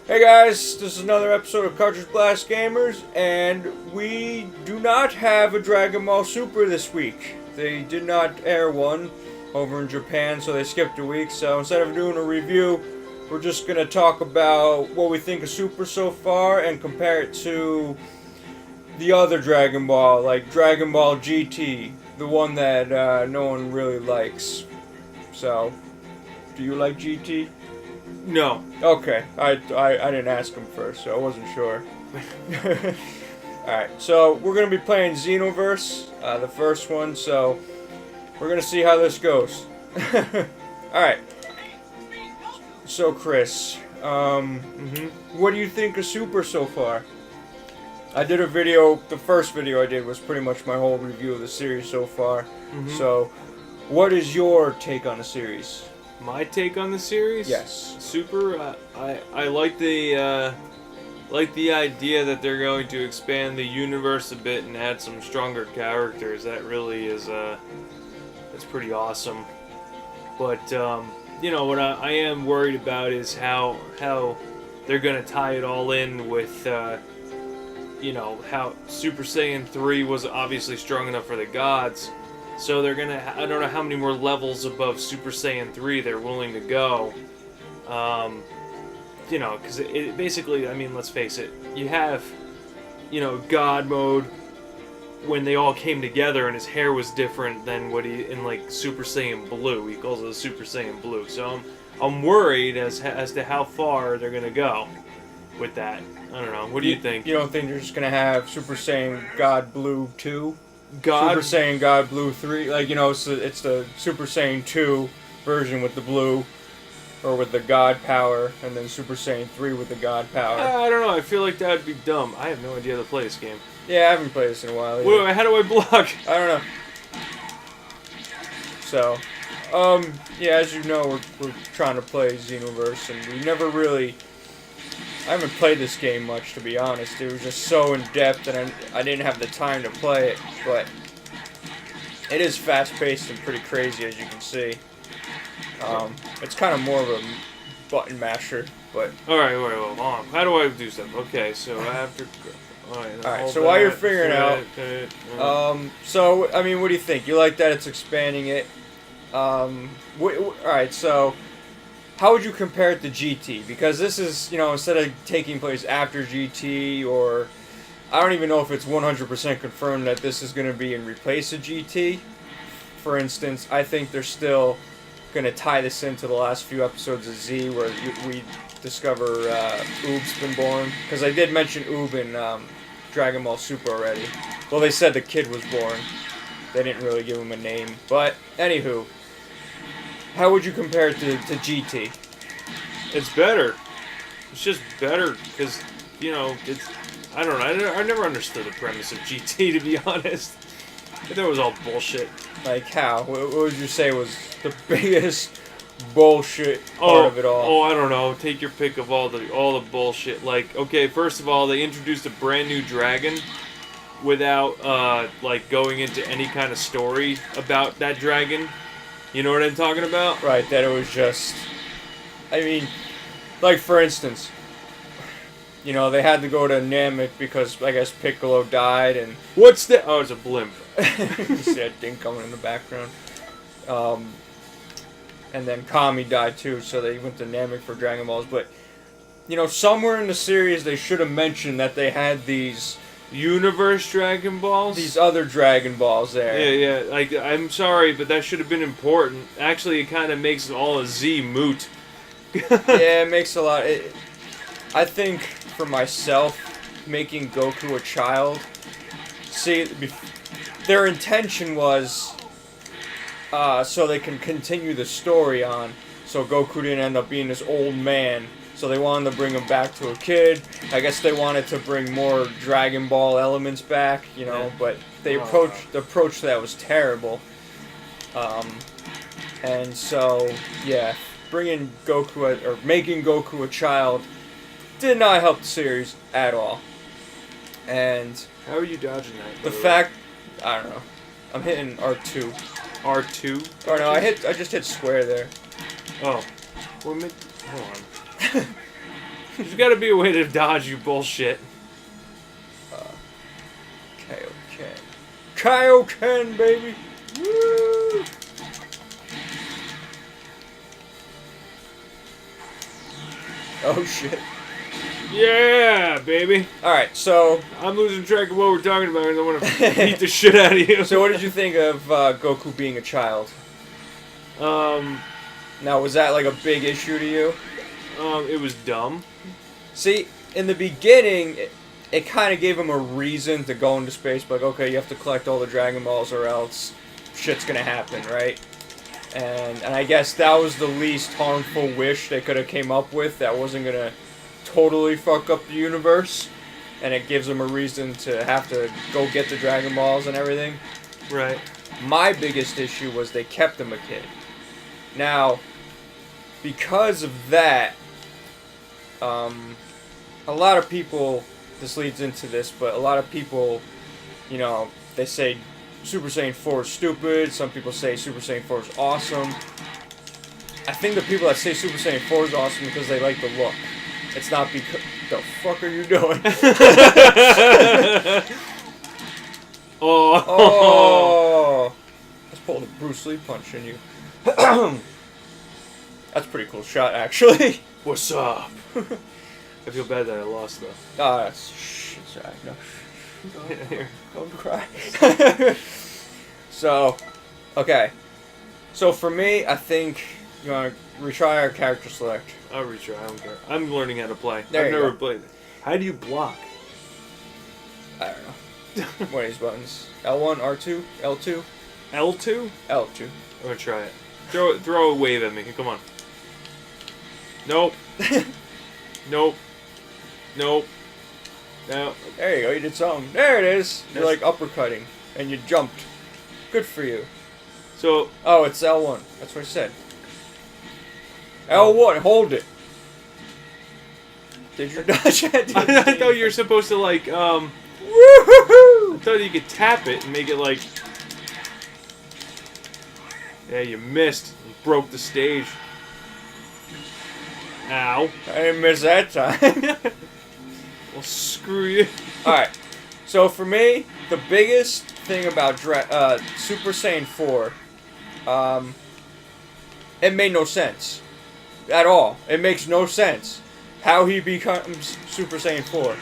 Hey guys, this is another episode of Cartridge Blast Gamers, and we do not have a Dragon Ball Super this week. They did not air one over in Japan, so they skipped a week. So instead of doing a review, we're just going to talk about what we think of Super so far and compare it to the other Dragon Ball, like Dragon Ball GT, the one that no one really likes. So, do you like GT? No. Okay, I didn't ask him first, so I wasn't sure. Alright, so we're going to be playing Xenoverse, the first one, so we're going to see how this goes. Alright, so Chris, what do you think of Super so far? I did a video, the first video I did was pretty much my whole review of the series so far. So, what is your take on the series? My take on the series? Yes. Super. I like the idea that they're going to expand the universe a bit and add some stronger characters. That really is that's pretty awesome. But you know what I am worried about is how they're gonna tie it all in with you know how Super Saiyan 3 was obviously strong enough for the gods. So they're gonna, I don't know how many more levels above Super Saiyan 3 they're willing to go. You know, because it basically, I mean, let's face it, you have, you know, God mode when they all came together and his hair was different than what he, in like Super Saiyan Blue, he calls it a Super Saiyan Blue. So I'm worried as to how far they're gonna go with that. I don't know, what do you think? You don't think they're just gonna have Super Saiyan God Blue 2? God? Super Saiyan God Blue 3, like, you know, it's the Super Saiyan 2 version with the blue, or with the God power, and then Super Saiyan 3 with the God power. I don't know, I feel like that would be dumb. I have no idea how to play this game. Yeah, I haven't played this in a while either. Wait, how do I block? I don't know. So, yeah, as you know, we're trying to play Xenoverse, and we never really... I haven't played this game much, to be honest. It was just so in-depth, and I didn't have the time to play it, but it is fast-paced and pretty crazy, as you can see. It's kind of more of a button masher, but... Alright, hold on. How do I do stuff? Okay, so I have to... Alright, so while you're figuring out... so, I mean, what do you think? You like that it's expanding it? Alright, so... How would you compare it to GT? Because this is, you know, instead of taking place after GT, or... I don't even know if it's 100% confirmed that this is going to be in replace of GT. For instance, I think they're still going to tie this into the last few episodes of Z, where we discover Oob's been born. Because I did mention Oob in Dragon Ball Super already. Well, they said the kid was born. They didn't really give him a name. But, anywho... How would you compare it to GT? It's better. It's just better because, you know, it's... I don't know. I never understood the premise of GT, to be honest. I thought it was all bullshit. Like how? What would you say was the biggest bullshit part of it all? Oh, I don't know. Take your pick of all the bullshit. Like, okay, first of all, they introduced a brand new dragon without, like, going into any kind of story about that dragon. You know what I'm talking about? Right, that it was just... I mean, like, for instance, you know, they had to go to Namek because, I guess, Piccolo died, and... What's that? Oh, it's a blimp. You see that thing coming in the background. And then Kami died, too, so they went to Namek for Dragon Balls, but, you know, somewhere in the series they should have mentioned that they had these... Universe Dragon Balls? These other Dragon Balls there. Yeah, like, I'm sorry, but that should have been important. Actually, it kind of makes all a Z moot. Yeah, it makes a lot... I think, for myself, making Goku a child... See, their intention was... so they can continue the story on. So Goku didn't end up being this old man. So they wanted to bring him back to a kid. I guess they wanted to bring more Dragon Ball elements back, you know, but the approach to that was terrible. And so, yeah, bringing Goku, or making Goku a child did not help the series at all. And... How are you dodging that? The fact... I don't know. I'm hitting R2. R2? Oh no, I just hit square there. Oh. Well, hold on. There's got to be a way to dodge you bullshit. Kaioken. Kaioken, baby! Woo! Oh, shit. Yeah, baby. Alright, so... I'm losing track of what we're talking about and I want to beat the shit out of you. So what did you think of Goku being a child? Now, was that like a big issue to you? It was dumb. See, in the beginning, it kind of gave him a reason to go into space, like, okay, you have to collect all the Dragon Balls or else shit's gonna happen, right? And I guess that was the least harmful wish they could have came up with that wasn't gonna totally fuck up the universe, and it gives him a reason to have to go get the Dragon Balls and everything. Right. My biggest issue was they kept him a kid. Now, because of that, a lot of people, this leads into this, but a lot of people, you know, they say Super Saiyan 4 is stupid, some people say Super Saiyan 4 is awesome. I think the people that say Super Saiyan 4 is awesome because they like the look. It's not because... The fuck are you doing? Oh! Let's pull the Bruce Lee punch in you. That's a pretty cool shot, actually. What's up? I feel bad that I lost, though. Ah, that's... Shh, sorry, no. Here. Don't cry. So, okay. So for me, I think you want to retry our character select. I'll retry, I don't care. I'm learning how to play. There I've you never go. played it. How do you block? I don't know. What are these buttons? L1, R2, L2? L2? L2. I'm gonna try it. Throw a wave at me. Come on. Nope. Nope. Nope. No. There you go, you did something. There it is. You're like uppercutting, and you jumped. Good for you. So. Oh, it's L1. That's what I said. L1, hold it. Did you dodge it? I thought you were supposed to like Woohoo! I thought you could tap it and make it like. Yeah, you missed. You broke the stage. Ow. I didn't miss that time. Well, screw you. Alright, so for me, the biggest thing about Super Saiyan 4, it made no sense. At all. It makes no sense how he becomes Super Saiyan 4.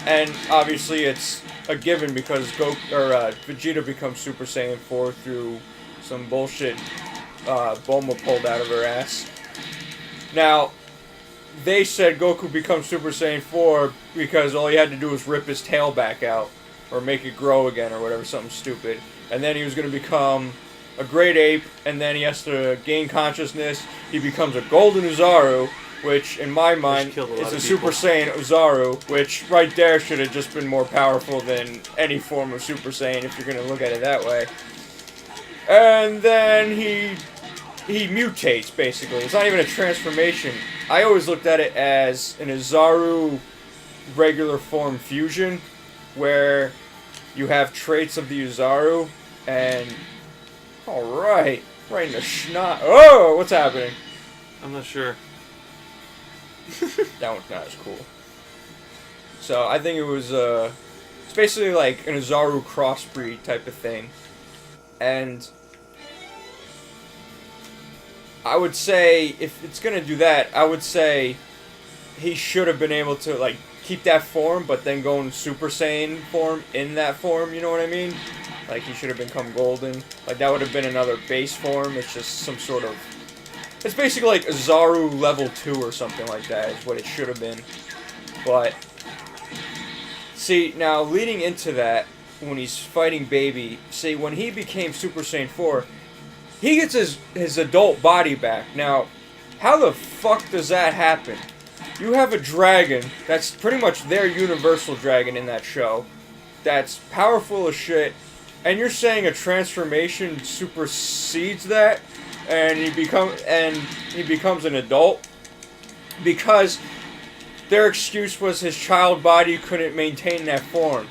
And obviously it's a given because Vegeta becomes Super Saiyan 4 through some bullshit Bulma pulled out of her ass. Now, they said Goku becomes Super Saiyan 4 because all he had to do was rip his tail back out or make it grow again or whatever, something stupid. And then he was going to become a great ape, and then he has to gain consciousness. He becomes a golden Uzaru, which in my mind is a Super Saiyan Uzaru, which right there should have just been more powerful than any form of Super Saiyan if you're going to look at it that way. And then he mutates, basically. It's not even a transformation. I always looked at it as an Uzaru regular form fusion, where you have traits of the Uzaru, and... Alright, right in the schnoz. Oh, what's happening? I'm not sure. That one's not as cool. So, I think it was, it's basically like an Uzaru crossbreed type of thing. And I would say, if it's gonna do that, I would say he should have been able to, like, keep that form, but then go in Super Saiyan form in that form, you know what I mean? Like, he should have become golden. Like, that would have been another base form. It's just some sort of... It's basically like Uzaru level 2 or something like that is what it should have been. But... See, now, leading into that, when he's fighting Baby, see, when he became Super Saiyan 4, he gets his adult body back. Now, how the fuck does that happen? You have a dragon that's pretty much their universal dragon in that show, that's powerful as shit, and you're saying a transformation supersedes that, and he becomes an adult? Because their excuse was his child body couldn't maintain that form.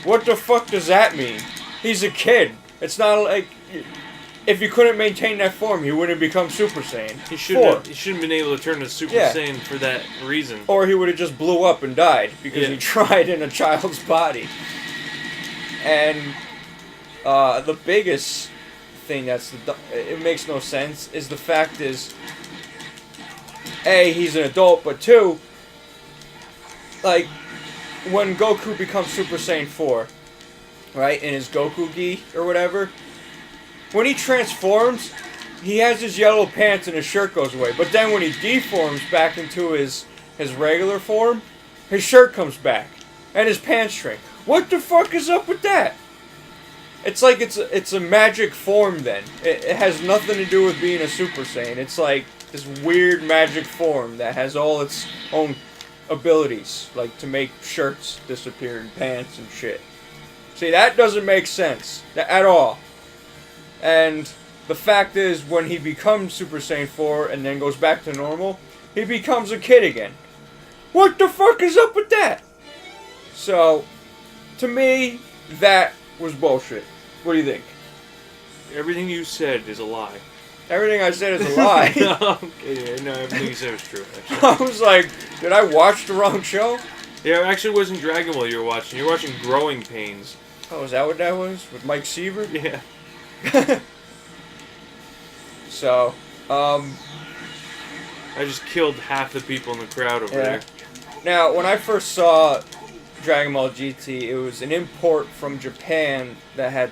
What the fuck does that mean? He's a kid. It's not like... if he couldn't maintain that form, he wouldn't become Super Saiyan. He shouldn't have been able to turn to Super Saiyan for that reason. Or he would have just blew up and died because he tried in a child's body. And the biggest thing it makes no sense is the fact is, A, he's an adult, but 2, like, when Goku becomes Super Saiyan 4, right, in his Goku Gi or whatever, when he transforms, he has his yellow pants and his shirt goes away. But then when he deforms back into his regular form, his shirt comes back and his pants shrink. What the fuck is up with that? It's like it's a magic form then. It has nothing to do with being a Super Saiyan. It's like this weird magic form that has all its own abilities, like to make shirts disappear and pants and shit. See, that doesn't make sense at all. And the fact is, when he becomes Super Saiyan 4 and then goes back to normal, he becomes a kid again. What the fuck is up with that? So, to me, that was bullshit. What do you think? Everything you said is a lie. Everything I said is a lie. No, everything you said is true, actually. I was like, did I watch the wrong show? Yeah, it actually wasn't Dragon Ball you were watching. You were watching Growing Pains. Oh, is that what that was? With Mike Seaver? Yeah. So, I just killed half the people in the crowd over there. Now, when I first saw Dragon Ball GT, it was an import from Japan that had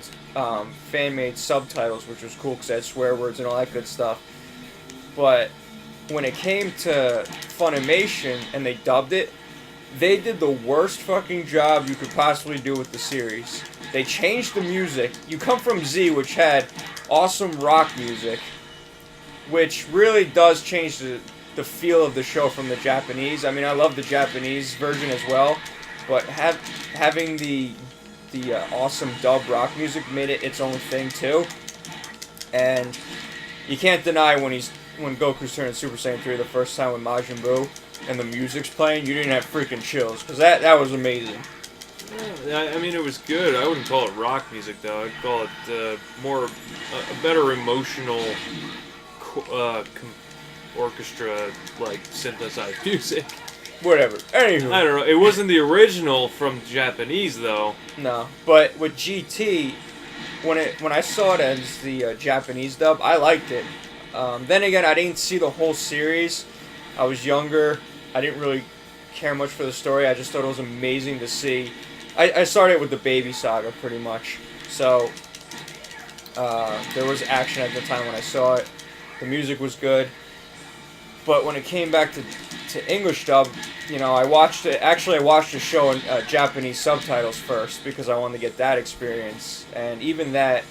fan-made subtitles, which was cool because it had swear words and all that good stuff. But when it came to Funimation and they dubbed it, they did the worst fucking job you could possibly do with the series. They changed the music. You come from Z, which had awesome rock music, which really does change the feel of the show from the Japanese. I mean, I love the Japanese version as well, but having the awesome dub rock music made it its own thing too. And you can't deny when Goku's turning Super Saiyan 3 the first time with Majin Buu and the music's playing, you didn't have freaking chills, because that was amazing. Yeah, I mean, it was good. I wouldn't call it rock music, though. I'd call it more a better emotional orchestra, like, synthesized music. Whatever. Anywho. I don't know. It wasn't the original from Japanese, though. No. But with GT, when I saw it as the Japanese dub, I liked it. Then again, I didn't see the whole series. I was younger. I didn't really care much for the story. I just thought it was amazing to see. I started with the Baby Saga, pretty much. So, there was action at the time when I saw it. The music was good. But when it came back to English dub, you know, I watched it. Actually, I watched the show in Japanese subtitles first because I wanted to get that experience. And even that,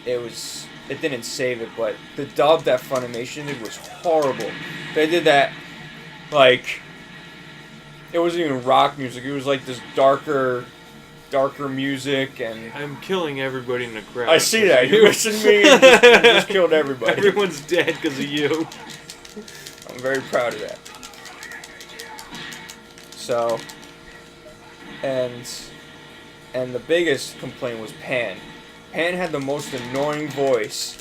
it didn't save it. But the dub that Funimation did was horrible. They did that, like, it wasn't even rock music. It was like this darker music, and I'm killing everybody in the crowd. I see that. You listened to me and just killed everybody. Everyone's dead because of you. I'm very proud of that. So, and the biggest complaint was Pan. Pan had the most annoying voice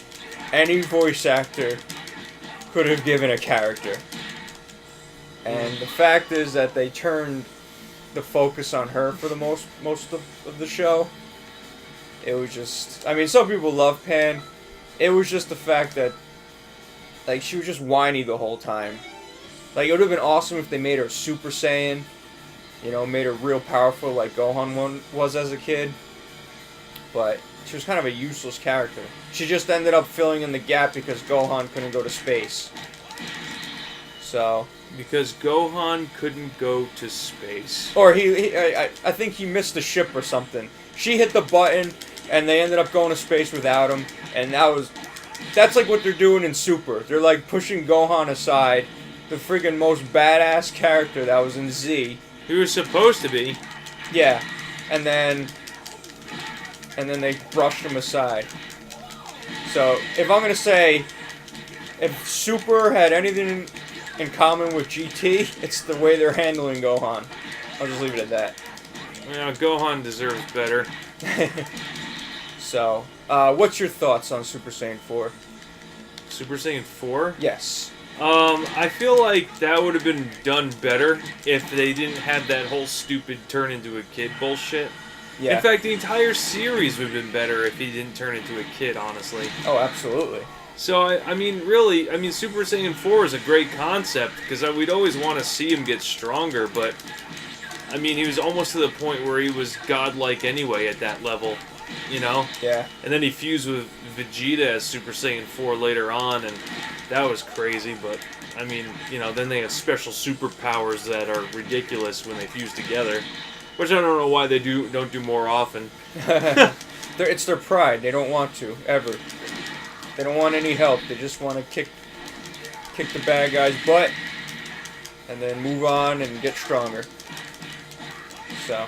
any voice actor could have given a character. And the fact is that they turned the focus on her for the most of the show. It was just, I mean, some people love Pan. It was just the fact that, like, she was just whiny the whole time. Like, it would have been awesome if they made her Super Saiyan, you know, made her real powerful like Gohan was as a kid. But she was kind of a useless character. She just ended up filling in the gap because Gohan couldn't go to space. So... Because Gohan couldn't go to space. Or I think he missed the ship or something. She hit the button, and they ended up going to space without him, and that's like what they're doing in Super. They're like pushing Gohan aside, the friggin' most badass character that was in Z. He was supposed to be. Yeah, and then they brushed him aside. So, if I'm gonna say, if Super had anything in common with GT, it's the way they're handling Gohan. I'll just leave it at that. Yeah, Gohan deserves better. So, What's your thoughts on Super Saiyan 4? Super Saiyan 4? Yes. I feel like that would have been done better if they didn't have that whole stupid turn into a kid bullshit. Yeah. In fact, the entire series would have been better if he didn't turn into a kid, honestly. Oh, absolutely. So, I mean, really, I mean, Super Saiyan 4 is a great concept, because we'd always want to see him get stronger, but, I mean, he was almost to the point where he was godlike anyway at that level, you know? Yeah. And then he fused with Vegeta as Super Saiyan 4 later on, and that was crazy, but, I mean, you know, then they have special superpowers that are ridiculous when they fuse together, which I don't know why they don't do more often. It's their pride. They don't want to, ever. They don't want any help. They just want to kick the bad guy's butt and then move on and get stronger. So.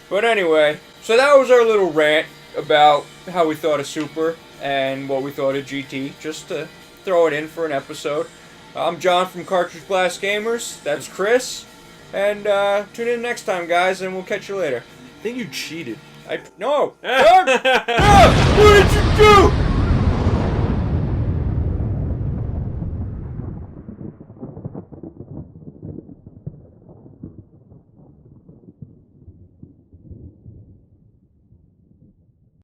But anyway, so that was our little rant about how we thought of Super and what we thought of GT, just to throw it in for an episode. I'm John from Cartridge Blast Gamers. That's Chris. And tune in next time, guys, and we'll catch you later. I think you cheated. No! No! What did you do?